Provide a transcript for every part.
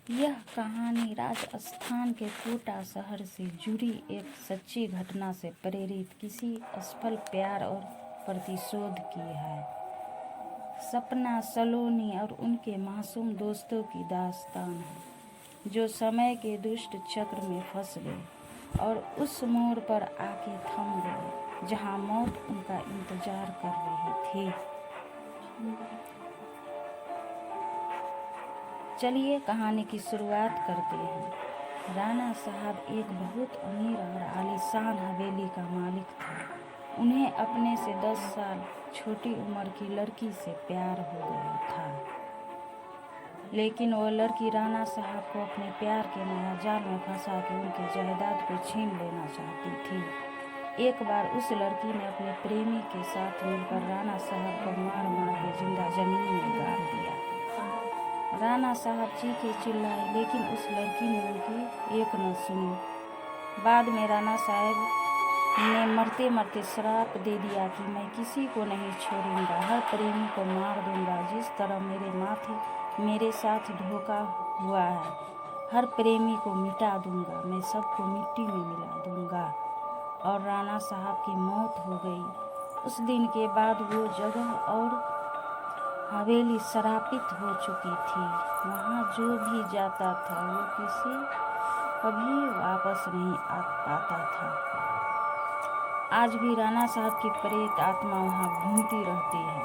यह कहानी राजस्थान के कोटा शहर से जुड़ी एक सच्ची घटना से प्रेरित किसी असफल प्यार और प्रतिशोध की है। सपना सलोनी और उनके मासूम दोस्तों की दास्तान है, जो समय के दुष्ट चक्र में फंस गए और उस मोड़ पर आके थम गए जहां मौत उनका इंतजार कर रही थी। चलिए कहानी की शुरुआत करते हैं। राणा साहब एक बहुत अमीर और आलीशान हवेली का मालिक था। उन्हें अपने से 10 साल छोटी उम्र की लड़की से प्यार हो गया था, लेकिन वह लड़की राणा साहब को अपने प्यार के माया जाल में फंसा के उनके जायदाद को छीन लेना चाहती थी। एक बार उस लड़की ने अपने प्रेमी के साथ मिलकर राणा साहब को मार मार के जिंदा जमीन में गाड़ दिया। राणा साहब चीखे चिल्लाए, लेकिन उस लड़की ने उनकी एक न सुनी। बाद में राणा साहब ने मरते मरते श्राप दे दिया कि मैं किसी को नहीं छोड़ूंगा, हर प्रेमी को मार दूंगा। जिस तरह मेरे माथे मेरे साथ धोखा हुआ है, हर प्रेमी को मिटा दूंगा, मैं सबको मिट्टी में मिला दूंगा। और राणा साहब की मौत हो गई। उस दिन के बाद वो जगह और हवेली शरापित हो चुकी थी। वहाँ जो भी जाता था वो कभी वापस नहीं आ पाता था। आज भी राणा साहब की प्रेत आत्मा वहाँ घूमती रहती है।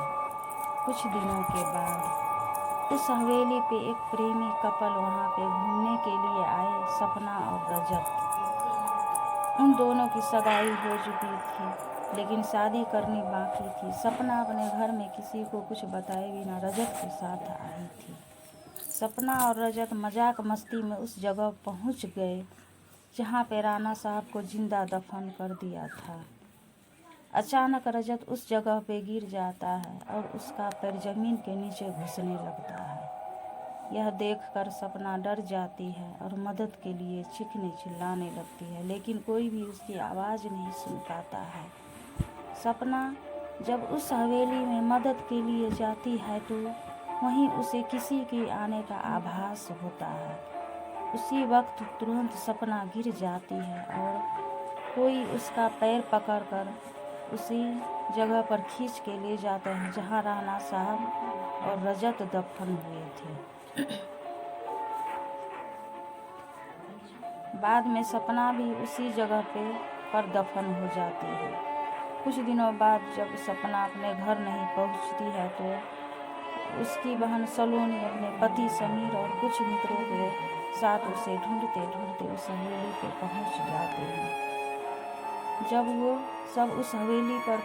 कुछ दिनों के बाद उस हवेली पे एक प्रेमी कपल वहाँ पे घूमने के लिए आए, सपना और रजत। उन दोनों की सगाई हो चुकी थी, लेकिन शादी करनी बाकी थी। सपना अपने घर में किसी को कुछ बताए बिना रजत के साथ आई थी। सपना और रजत मजाक मस्ती में उस जगह पहुंच गए जहां पे राणा साहब को जिंदा दफन कर दिया था। अचानक रजत उस जगह पे गिर जाता है और उसका पैर जमीन के नीचे घुसने लगता है। यह देखकर सपना डर जाती है और मदद के लिए चीखने चिल्लाने लगती है, लेकिन कोई भी उसकी आवाज़ नहीं सुन पाता है। सपना जब उस हवेली में मदद के लिए जाती है तो वहीं उसे किसी के आने का आभास होता है। उसी वक्त तुरंत सपना गिर जाती है और कोई उसका पैर पकड़कर उसी जगह पर खींच के ले जाते हैं जहां राणा साहब और रजत दफन हुए थे। बाद में सपना भी उसी जगह पर दफन हो जाती है। कुछ दिनों बाद जब सपना अपने घर नहीं पहुंचती है तो उसकी बहन सलोनी अपने पति समीर और कुछ मित्रों के साथ उसे ढूंढते ढूंढते उस हवेली पे पहुंच जाते हैं। जब वो सब उस हवेली पर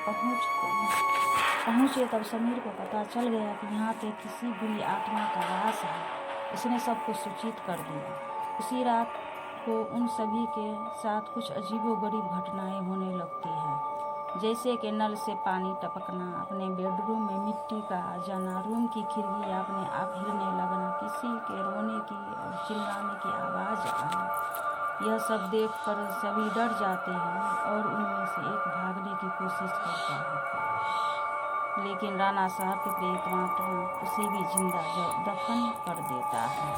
पहुंचे तब समीर को पता चल गया कि यहाँ पे किसी बुरी आत्मा का वास है। उसने सबको सूचित कर दिया। उसी रात को उन सभी के साथ कुछ अजीबोगरीब घटनाएं होने लगती हैं, जैसे कि नल से पानी टपकना, अपने बेडरूम में मिट्टी का आ जाना, रूम की खिड़की अपने आप हिलने लगना, किसी के रोने की और चिल्लाने की आवाज़ आना। यह सब देखकर सभी डर जाते हैं और उनमें से एक भागने की कोशिश करता है, लेकिन राणा साहब के प्रेत आत्मा उसे भी जिंदा दफन कर देता है।